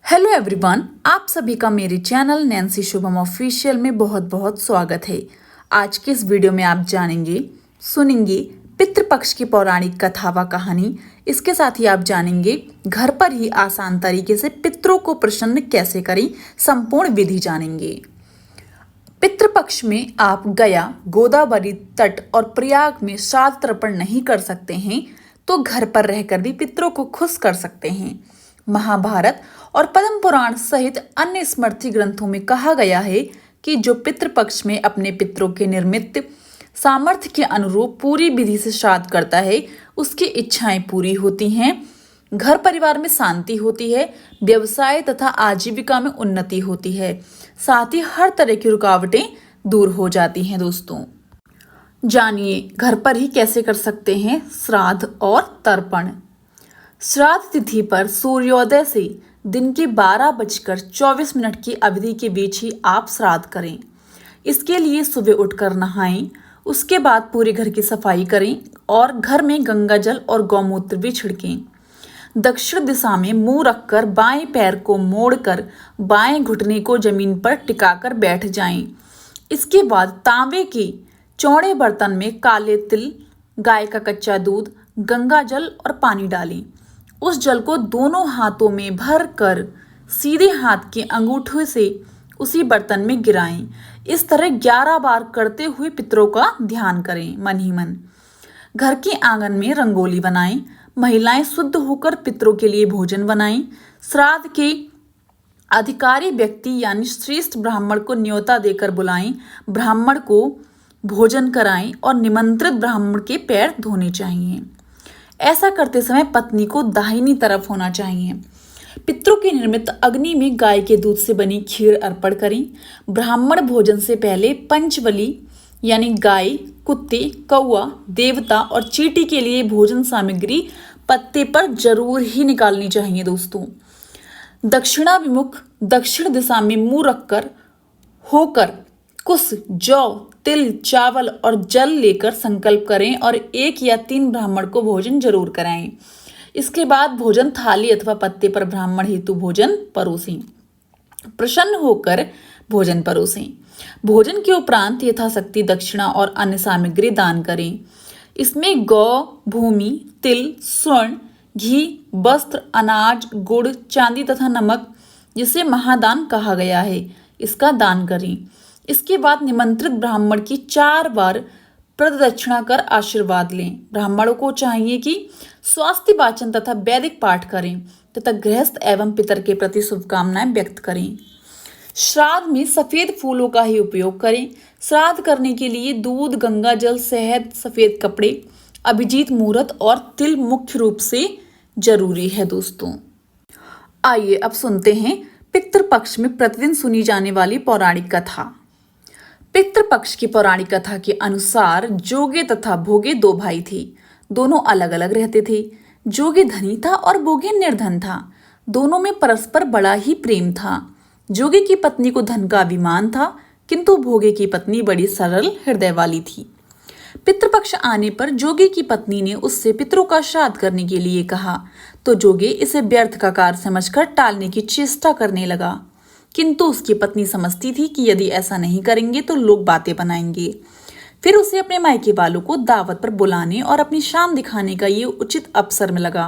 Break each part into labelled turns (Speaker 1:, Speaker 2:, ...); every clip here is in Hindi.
Speaker 1: हेलो एवरीवन, आप सभी का मेरे चैनल नैन्सी शुभम ऑफिशियल में बहुत बहुत स्वागत है। आज के इस वीडियो में आप जानेंगे सुनेंगे पितृपक्ष की पौराणिक कथा व कहानी। इसके साथ ही आप जानेंगे घर पर ही आसान तरीके से पितरों को प्रसन्न कैसे करें, संपूर्ण विधि जानेंगे। पितृपक्ष में आप गया, गोदावरी तट और प्रयाग में श्राद्ध तर्पण नहीं कर सकते हैं तो घर पर रहकर भी पितरों को खुश कर सकते हैं। महाभारत और पद्म पुराण सहित अन्य स्मृति ग्रंथों में कहा गया है कि जो पितृपक्ष में अपने पितरों के निर्मित सामर्थ्य के अनुरूप पूरी विधि से श्राद्ध करता है, उसकी इच्छाएं पूरी होती हैं, घर परिवार में शांति होती है, व्यवसाय तथा आजीविका में उन्नति होती है, साथ ही हर तरह की रुकावटें दूर हो जाती हैं। दोस्तों जानिए घर पर ही कैसे कर सकते हैं श्राद्ध और तर्पण। श्राद्ध तिथि पर सूर्योदय से दिन के 12:24 की अवधि के बीच ही आप श्राद्ध करें। इसके लिए सुबह उठकर नहाएं, उसके बाद पूरे घर की सफाई करें और घर में गंगा जल और गौमूत्र भी छिड़कें। दक्षिण दिशा में मुंह रखकर बाएं पैर को मोड़कर बाएं घुटने को जमीन पर टिकाकर बैठ जाएं। इसके बाद तांबे के चौड़े बर्तन में काले तिल, गाय का कच्चा दूध, गंगा जल और पानी डालें। उस जल को दोनों हाथों में भर कर सीधे हाथ के अंगूठे से उसी बर्तन में गिराएं। इस तरह 11 बार करते हुए पितरों का ध्यान करें मन ही मन। घर के आंगन में रंगोली बनाएं। महिलाएं शुद्ध होकर पितरों के लिए भोजन बनाएं। श्राद्ध के अधिकारी व्यक्ति यानी श्रेष्ठ ब्राह्मण को न्योता देकर बुलाएं। ब्राह्मण को भोजन कराएं और निमंत्रित ब्राह्मण के पैर धोने चाहिए। ऐसा करते समय पत्नी को दाहिनी तरफ होना चाहिए। पितरों के निर्मित अग्नि में गाय के दूध से बनी खीर अर्पण करें। ब्राह्मण भोजन से पहले पंचबली यानी गाय, कुत्ते, कौआ, देवता और चींटी के लिए भोजन सामग्री पत्ते पर जरूर ही निकालनी चाहिए। दोस्तों दक्षिणाभिमुख दक्षिण दिशा में मुंह रखकर होकर कुश, जौ, तिल, चावल और जल लेकर संकल्प करें और 1 या 3 ब्राह्मण को भोजन जरूर कराएं। इसके बाद भोजन थाली अथवा पत्ते पर ब्राह्मण हेतु भोजन परोसें। प्रसन्न होकर भोजन परोसें। भोजन के उपरांत यथाशक्ति दक्षिणा और अन्य सामग्री दान करें। इसमें गौ, भूमि, तिल, स्वर्ण, घी, वस्त्र, अनाज, गुड़, चांदी तथा नमक, जिसे महादान कहा गया है, इसका दान करें। इसके बाद निमंत्रित ब्राह्मण की 4 बार प्रदक्षिणा कर आशीर्वाद लें। ब्राह्मणों को चाहिए कि स्वास्थ्य वाचन तथा वैदिक पाठ करें तथा गृहस्थ एवं पितर के प्रति शुभकामनाएं व्यक्त करें। श्राद्ध में सफेद फूलों का ही उपयोग करें। श्राद्ध करने के लिए दूध, गंगा जल, शहद, सफेद कपड़े, अभिजीत मुहूर्त और तिल मुख्य रूप से जरूरी है। दोस्तों आइए अब सुनते हैं पितृपक्ष में प्रतिदिन सुनी जाने वाली पौराणिक कथा। पितृपक्ष की पौराणिक कथा के अनुसार जोगे तथा भोगे 2 भाई थे। दोनों अलग अलग रहते थे। जोगे धनी था और भोगे निर्धन था। दोनों में परस्पर बड़ा ही प्रेम था। जोगे की पत्नी को धन का अभिमान था, किंतु भोगे की पत्नी बड़ी सरल हृदय वाली थी। पितृपक्ष आने पर जोगे की पत्नी ने उससे पितरों का श्राद्ध करने के लिए कहा तो जोगे इसे व्यर्थ का कार्य समझकर टालने की चेष्टा करने लगा, किंतु उसकी पत्नी समझती थी कि यदि ऐसा नहीं करेंगे तो लोग बातें बनाएंगे। फिर उसे अपने मायके वालों को दावत पर बुलाने और अपनी शान दिखाने का ये उचित अवसर में लगा।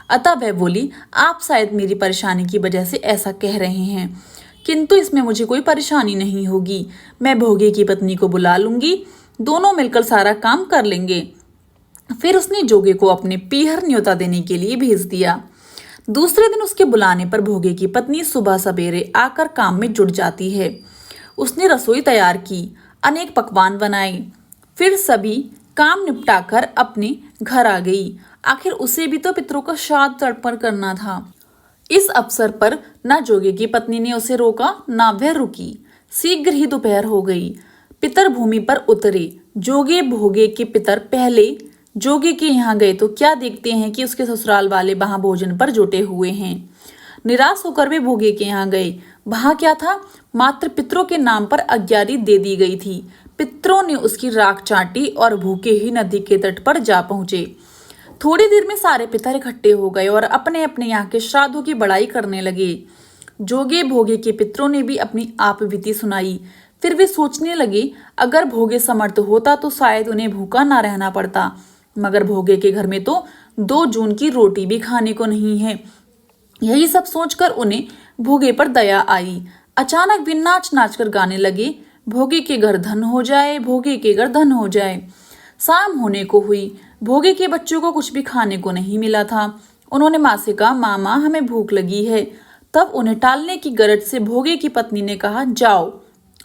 Speaker 1: अतः वह बोली, आप शायद मेरी परेशानी की वजह से ऐसा कह रहे हैं, किंतु इसमें मुझे कोई परेशानी नहीं होगी। मैं भोगे की पत्नी को बुला लूंगी, दोनों मिलकर सारा काम कर लेंगे। फिर उसने जोगे को अपने पीहर न्योता देने के लिए भेज दिया। दूसरे दिन उसके बुलाने पर भोगे की पत्नी सुबह सवेरे आकर काम में जुट जाती है। उसने रसोई तैयार की, अनेक पकवान बनाए, फिर सभी काम निपटाकर अपने घर आ गई। आखिर उसे भी तो पितरों का श्राद्ध तर्पण करना था। इस अवसर पर न जोगे की पत्नी ने उसे रोका, न वह रुकी। शीघ्र ही दोपहर हो गई। पितर भूमि पर उतरे। जोगे भोगे के पितर पहले जोगे के यहाँ गए तो क्या देखते हैं कि उसके ससुराल वाले वहां भोजन पर जुटे हुए हैं। निराश होकर वे भोगे के यहाँ गए। वहां क्या था, मात्र पितरों के नाम पर अग्यारी दे दी गई थी। पितरों ने उसकी राख चाटी और भूखे ही नदी के तट पर जा पहुंचे। थोड़ी देर में सारे पितर इकट्ठे हो गए और अपने अपने यहाँ के श्राद्धों की बड़ाई करने लगे। जोगे भोगे के पितरों ने भी अपनी आप बीती सुनाई। फिर वे सोचने लगे, अगर भोगे समर्थ होता तो शायद उन्हें भूखा ना रहना पड़ता, मगर भोगे के घर में तो 2 जून की रोटी भी खाने को नहीं है। यही सब सोचकर उन्हें भोगे पर दया आई। अचानक वे नाच नाच कर गाने लगे, भोगे के घर धन हो जाए, भोगे के घर धन हो जाए। शाम होने को हुई। भोगे के बच्चों को कुछ भी खाने को नहीं मिला था। उन्होंने माँ से कहा, मामा हमें भूख लगी है। तब उन्हें टालने की गरज से भोगे की पत्नी ने कहा, जाओ,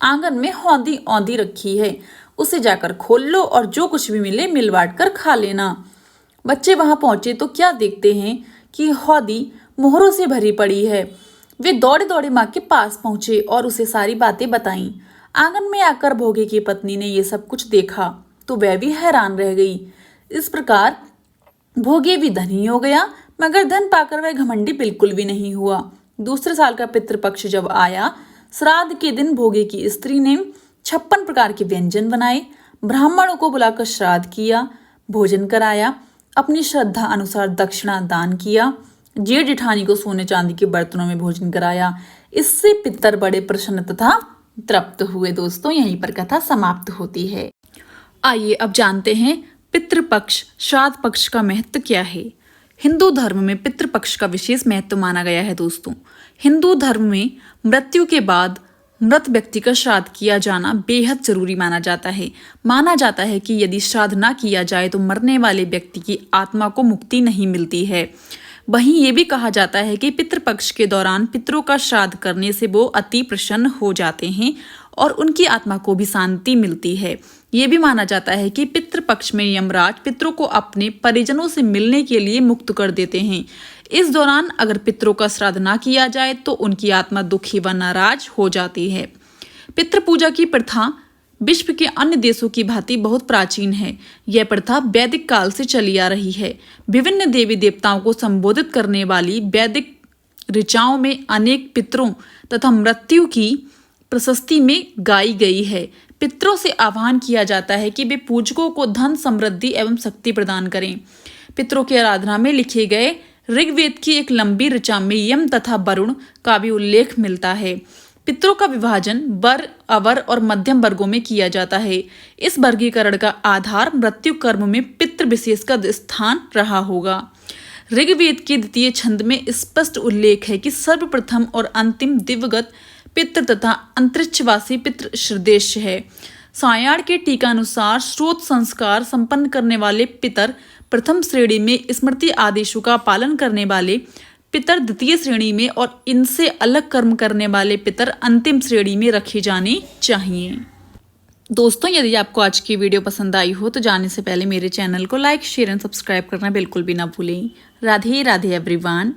Speaker 1: आंगन में हौदी औंधी रखी है, उसे जाकर खोल लो और जो कुछ भी मिले मिल बांट कर खा लेना। बच्चे वहां पहुंचे तो क्या देखते हैं कि हौदी मोहरों से भरी पड़ी है। वे दौड़े दौड़े माँ के पास पहुंचे और उसे सारी बातें बताईं। आंगन में आकर भोगे की पत्नी ने ये सब कुछ देखा तो वह भी हैरान रह गई। इस प्रकार भोगे भी धनी हो गया, मगर धन पाकर वह घमंडी बिल्कुल भी नहीं हुआ। दूसरे साल का पितृपक्ष जब आया, श्राद्ध के दिन भोगे की स्त्री ने 56 प्रकार के व्यंजन बनाए, ब्राह्मणों को बुलाकर श्राद्ध किया, भोजन कराया, अपनी श्रद्धा अनुसार दक्षिणा दान किया, जेठ जेठानी को सोने चांदी के बर्तनों में भोजन कराया। इससे पितर बड़े प्रसन्न तथा तृप्त हुए। दोस्तों, यहीं पर कथा समाप्त होती है। आइए अब जानते हैं पितृपक्ष श्राद्ध पक्ष का महत्व क्या है। हिंदू धर्म में पितृपक्ष का विशेष महत्व माना गया है। दोस्तों, हिंदू धर्म में मृत्यु के बाद मृत व्यक्ति का श्राद्ध किया जाना बेहद जरूरी माना जाता है। माना जाता है कि यदि श्राद्ध ना किया जाए तो मरने वाले व्यक्ति की आत्मा को मुक्ति नहीं मिलती है। वहीं ये भी कहा जाता है कि पितृपक्ष के दौरान पितरों का श्राद्ध करने से वो अति प्रसन्न हो जाते हैं और उनकी आत्मा को भी शांति मिलती है। ये भी माना जाता है कि पितृपक्ष में यमराज पितरों को अपने परिजनों से मिलने के लिए मुक्त कर देते हैं। इस दौरान अगर पितरों का श्राद्ध ना किया जाए तो उनकी आत्मा दुखी व नाराज हो जाती है। पितृ पूजा की प्रथा विश्व के अन्य देशों की भांति बहुत प्राचीन है। यह प्रथा वैदिक काल से चली आ रही है। विभिन्न देवी देवताओं को संबोधित करने वाली वैदिक ऋचाओं में अनेक पितरों तथा मृत्यु की प्रशस्ति में गाई गई है। पितरों से आह्वान किया जाता है कि वे पूजकों को धन, समृद्धि एवं शक्ति प्रदान करें। पितरों की आराधना में लिखे गए ऋग्वेद की एक लंबी ऋचा में यम तथा वरुण का भी उल्लेख मिलता है। पितरों का विभाजन वर, अवर और मध्यम वर्गों में किया जाता है। इस वर्गीकरण का आधार मृत्यु कर्म में पितृ विशेष का स्थान रहा होगा। ऋग्वेद के 2 छंद में स्पष्ट उल्लेख है कि सर्वप्रथम और अंतिम दिवगत पितृ तथा अंतरिक्षवासी पितृ श्रदेश है। सायाड़ के टीकानुसार श्रोत संस्कार संपन्न करने वाले पितर प्रथम श्रेणी में, स्मृति आदेशों का पालन करने वाले पितर द्वितीय श्रेणी में और इनसे अलग कर्म करने वाले पितर अंतिम श्रेणी में रखे जाने चाहिए। दोस्तों, यदि आपको आज की वीडियो पसंद आई हो तो जाने से पहले मेरे चैनल को लाइक, शेयर एंड सब्सक्राइब करना बिल्कुल भी ना भूलें। राधे राधे एवरीवन।